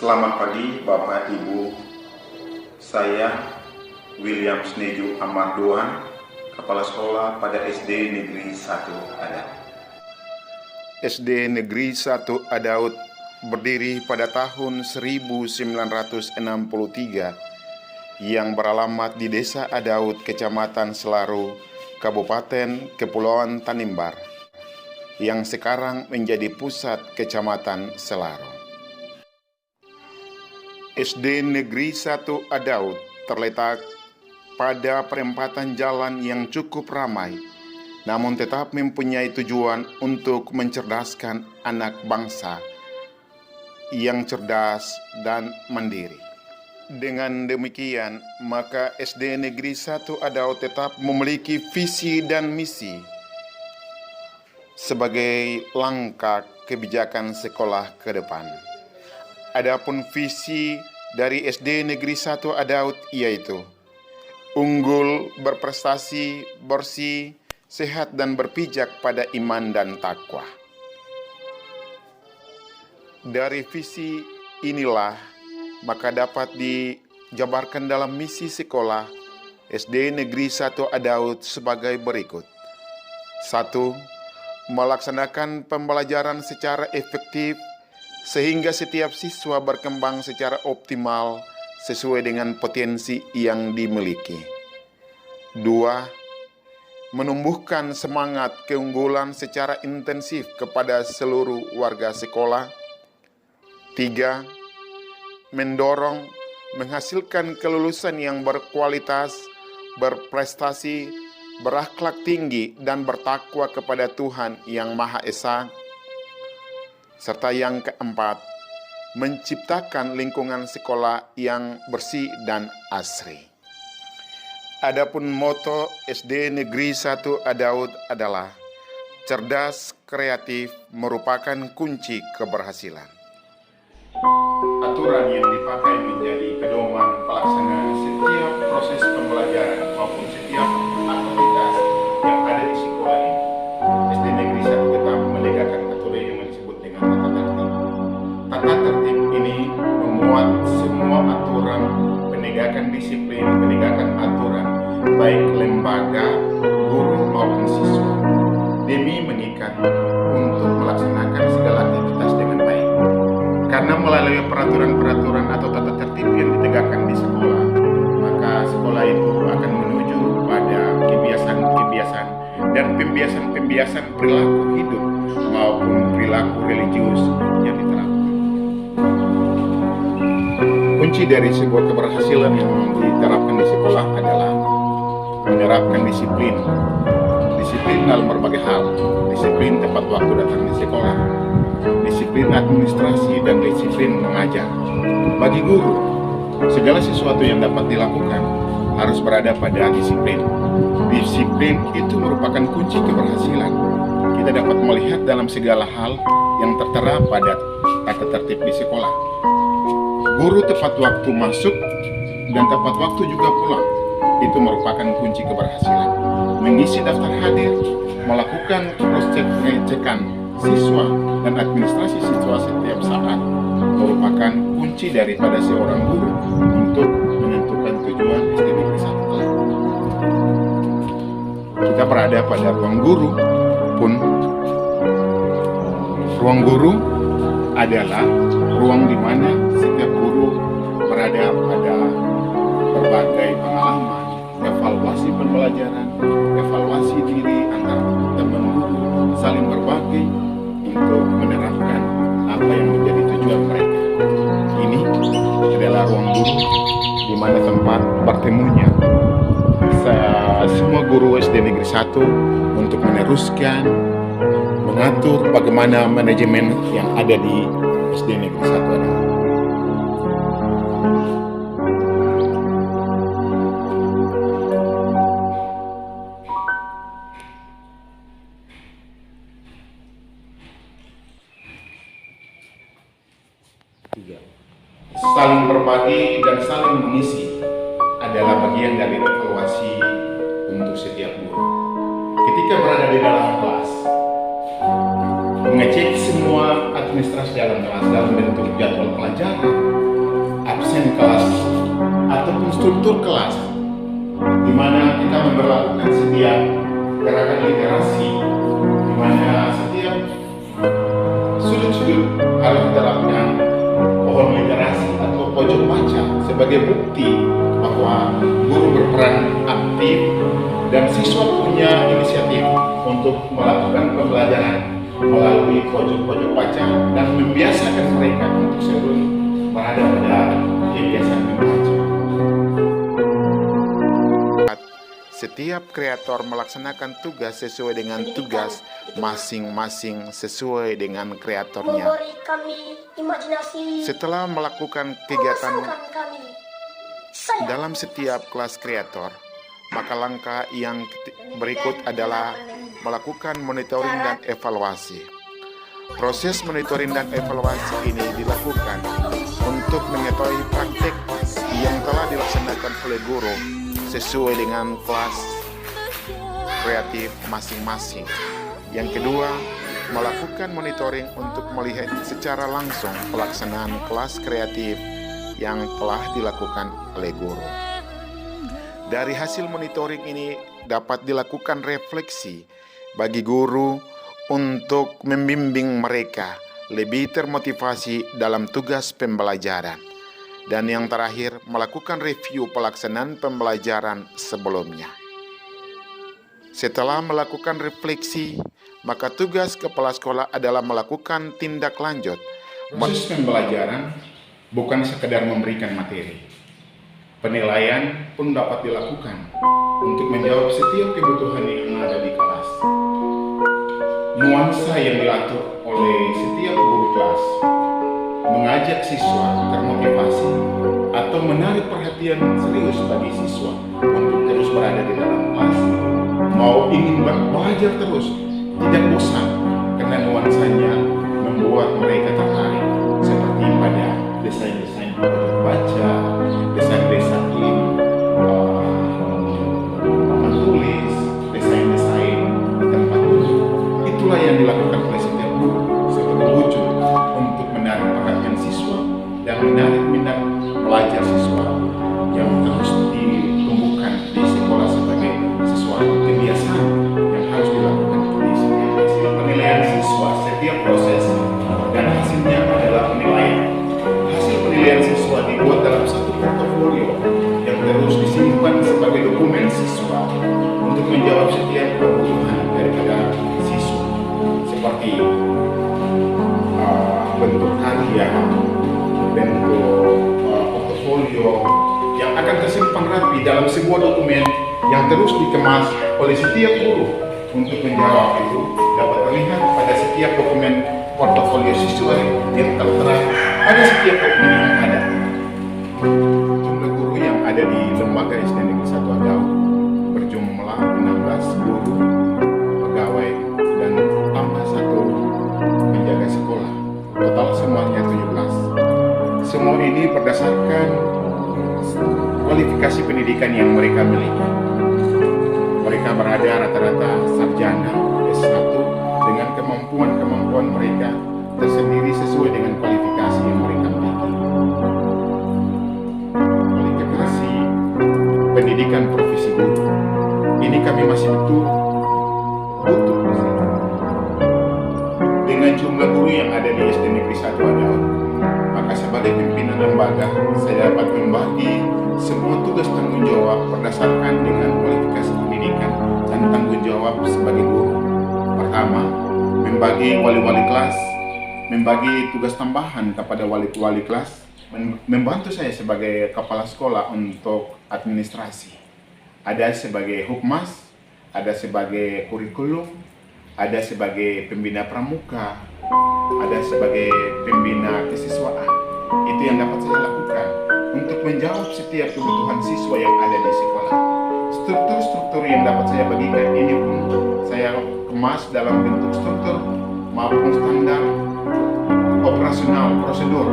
Selamat pagi Bapak Ibu. Saya William Sneju Amardoan, Kepala Sekolah pada SD Negeri 1 Adaut. SD Negeri 1 Adaut berdiri pada tahun 1963 yang beralamat di Desa Adaut, Kecamatan Selaru, Kabupaten Kepulauan Tanimbar, yang sekarang menjadi pusat Kecamatan Selaru. SD Negeri 1 Adaut terletak pada perempatan jalan yang cukup ramai, namun tetap mempunyai tujuan untuk mencerdaskan anak bangsa yang cerdas dan mandiri. Dengan demikian, maka SD Negeri 1 Adaut tetap memiliki visi dan misi sebagai langkah kebijakan sekolah ke depan. Adapun visi dari SD Negeri 1 Adaut yaitu unggul, berprestasi, bersih, sehat, dan berpijak pada iman dan takwa. Dari visi inilah maka dapat dijabarkan dalam misi sekolah SD Negeri 1 Adaut sebagai berikut. 1. Melaksanakan pembelajaran secara efektif sehingga setiap siswa berkembang secara optimal sesuai dengan potensi yang dimiliki. 2. Menumbuhkan semangat keunggulan secara intensif kepada seluruh warga sekolah. 3. Mendorong menghasilkan kelulusan yang berkualitas, berprestasi, berakhlak tinggi, dan bertakwa kepada Tuhan Yang Maha Esa. Serta yang keempat, menciptakan lingkungan sekolah yang bersih dan asri. Adapun moto SD Negeri 1 Adaut adalah cerdas, kreatif, merupakan kunci keberhasilan. Aturan yang dipakai menjadi pedoman pelaksanaan setiap proses pembelajaran maupun setiap aktivitas yang ada di sekolah ini. SD Negeri 1 tetap menegakkan aturan yang disebut dengan tata tertib. Tata tertib ini memuat semua aturan penegakan disiplin, penegakan aturan baik lembaga, guru maupun siswa demi mengikat untuk melaksanakan segala aktivitas dengan baik. Karena melalui peraturan-peraturan atau tata tertib yang ditegakkan di sekolah, maka sekolah itu akan menuju pada kebiasaan-kebiasaan dan pembiasan perilaku hidup maupun perilaku religius yang diterapkan. Kunci dari sebuah keberhasilan yang diterapkan di sekolah adalah menerapkan disiplin. Disiplin dalam berbagai hal, disiplin tepat waktu datang di sekolah, disiplin administrasi, dan disiplin mengajar. Bagi guru, segala sesuatu yang dapat dilakukan harus berada pada disiplin. Disiplin itu merupakan kunci keberhasilan. Kita dapat melihat dalam segala hal yang tertera pada tata tertib di sekolah. Guru tepat waktu masuk dan tepat waktu juga pulang. Itu merupakan kunci keberhasilan. Mengisi daftar hadir, melakukan cross-check pengecekan siswa dan administrasi siswa setiap saat merupakan kunci daripada seorang guru untuk menentukan tujuan SD Negeri 1. Kita berada pada ruang guru pun. Ruang guru adalah ruang di mana setiap guru berada pada berbagai pengalaman, evaluasi pembelajaran, evaluasi diri antar teman guru, saling berbagi untuk menerapkan apa yang menjadi tujuan mereka. Ini adalah ruang guru di mana tempat bertemunya semua guru SD Negeri 1 untuk meneruskan, mengatur bagaimana manajemen yang ada di SD Negeri 1 adalah. Saling berbagi dan saling mengisi adalah bagian dari evaluasi untuk setiap guru. Ketika berada di dalam kelas, mengecek semua administrasi dalam kelas dalam bentuk jadwal pelajaran, struktur kelas, di mana kita memperlakukan setiap gerakan literasi, di mana setiap sudut-sudut harus diterapkan pohon literasi atau pojok baca sebagai bukti bahwa guru berperan aktif dan siswa punya inisiatif untuk melakukan pembelajaran melalui pojok-pojok baca dan membiasakan mereka untuk selalu berada pada kebiasaan membaca. Setiap kreator melaksanakan tugas sesuai dengan tugas masing-masing sesuai dengan kreatornya. Memberi kami imajinasi. Setelah melakukan kegiatan Memasangkan kami. Saya dalam setiap kelas kreator, maka langkah yang berikut adalah melakukan monitoring dan evaluasi. Proses monitoring dan evaluasi ini dilakukan untuk mengetahui praktik yang telah dilaksanakan oleh guru sesuai dengan kelas kreatif masing-masing. Yang kedua, melakukan monitoring untuk melihat secara langsung pelaksanaan kelas kreatif yang telah dilakukan oleh guru. Dari hasil monitoring ini dapat dilakukan refleksi bagi guru untuk membimbing mereka lebih termotivasi dalam tugas pembelajaran. Dan yang terakhir, melakukan review pelaksanaan pembelajaran sebelumnya. Setelah melakukan refleksi, maka tugas kepala sekolah adalah melakukan tindak lanjut. Proses pembelajaran bukan sekedar memberikan materi. Penilaian pun dapat dilakukan untuk menjawab setiap kebutuhan yang ada di kelas. Nuansa yang diatur oleh setiap guru kelas mengajak siswa termotivasi atau menarik perhatian serius bagi siswa untuk terus berada di dalam kelas, mau ingin belajar terus, tidak bosan, karena nuansanya membuat mereka tertarik, seperti pada desain-desain pojok baca, desain-desain papan tulis, desain-desain tempat duduk. Itulah yang dilakukan oleh setiap guru sebagai wujud untuk menarik perhatian siswa dan menarik minat belajar siswa yang terus ditumbuhkan di sekolah sebagai sesuatu kebiasaan yang harus dilakukan di setiap penilaian siswa. Setiap proses dan hasilnya adalah penilaian. Hasil penilaian siswa dibuat dalam satu portofolio yang terus disimpan sebagai dokumen siswa untuk menjawab setiap kebutuhan daripada siswa, seperti bentuk karya, bentuk portofolio yang akan tersimpan rapi dalam sebuah dokumen yang terus dikemas oleh setiap guru. Untuk menjawab itu dapat terlihat pada setiap dokumen portofolio siswa yang tertera pada setiap dokumen yang ada. Jumlah guru yang ada di lembaga SD Negeri 1 Adaud berjumlah 16 guru, pegawai, dan tambah 1 penjaga sekolah. Total semuanya 17. Semua ini berdasarkan kualifikasi pendidikan yang mereka miliki. Mereka berada rata-rata sarjana S1 dengan kemampuan mereka tersendiri sesuai dengan kualifikasi yang mereka miliki. Kualifikasi pendidikan profesi guru ini kami masih butuh. Dengan jumlah guru yang ada di SD Negeri 1 Adaud, maka sebagai pimpinan lembaga saya dapat membagi semua tugas tanggung jawab berdasarkan dengan kualifikasi pendidikan dan tanggung jawab sebagai guru. Pertama, membagi wali-wali kelas, membagi tugas tambahan kepada wali-wali kelas, membantu saya sebagai kepala sekolah untuk administrasi. Ada sebagai hukmas, ada sebagai kurikulum, ada sebagai pembina pramuka, ada sebagai pembina kesiswaan. Itu yang dapat saya lakukan untuk menjawab setiap kebutuhan siswa yang ada di sekolah. Struktur-struktur yang dapat saya bagikan ini pun saya kemas dalam bentuk struktur maupun standar operasional prosedur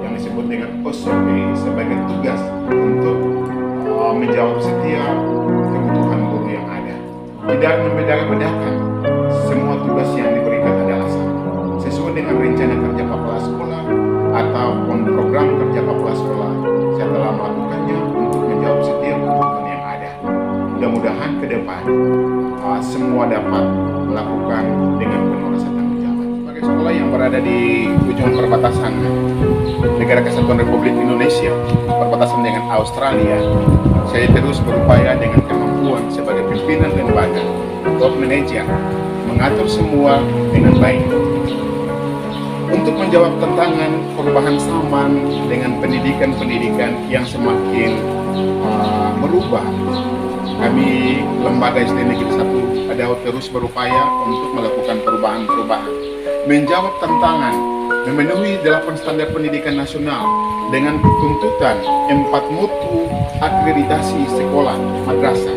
yang disebut dengan SOP sebagai tugas untuk menjawab setiap kebutuhan guru yang ada. Tidak membedakan, semua tugas yang diberikan adalah sama, sesuai dengan rencana kerja kepala sekolah ataupun program kerja kepala sekolah. Saya telah melakukannya untuk menjawab dapat melakukan dengan penuh rasa tanggung jawab. Sebagai sekolah yang berada di ujung perbatasan Negara Kesatuan Republik Indonesia, perbatasan dengan Australia, saya terus berupaya dengan kemampuan sebagai pimpinan lembaga, top manager, mengatur semua dengan baik. Untuk menjawab tantangan perubahan zaman dengan pendidikan-pendidikan yang semakin merubah, kami Lembaga SD Negeri 1 ada terus berupaya untuk melakukan perubahan-perubahan, menjawab tantangan, memenuhi 8 standar pendidikan nasional dengan tuntutan 4 mutu akreditasi sekolah madrasah.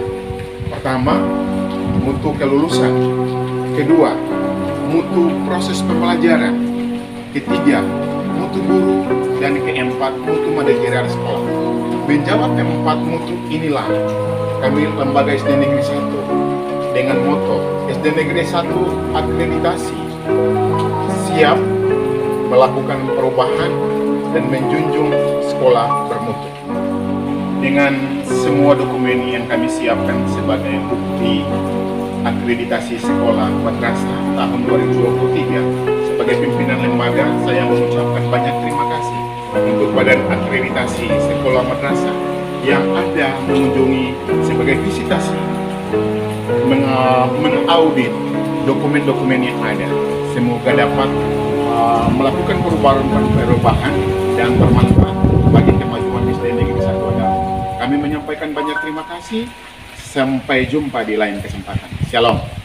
Pertama, mutu kelulusan. Kedua, mutu proses pembelajaran. Ketiga, mutu guru. Dan keempat, mutu manajerial sekolah. Menjawab keempat mutu inilah kami Lembaga SD Negeri 1 dengan moto SD Negeri 1 akreditasi, siap melakukan perubahan dan menjunjung sekolah bermutu. Dengan semua dokumen yang kami siapkan sebagai bukti akreditasi sekolah madrasah tahun 2023, sebagai pimpinan lembaga, saya mengucapkan banyak terima kasih untuk Badan Akreditasi Sekolah Madrasah yang ada mengunjungi sebagai visitasi, mengaudit dokumen-dokumen yang ada. Semoga dapat melakukan perubahan dan bermanfaat bagi kemajuan SD Negeri 1 Adalah. Kami menyampaikan banyak terima kasih. Sampai jumpa di lain kesempatan. Shalom.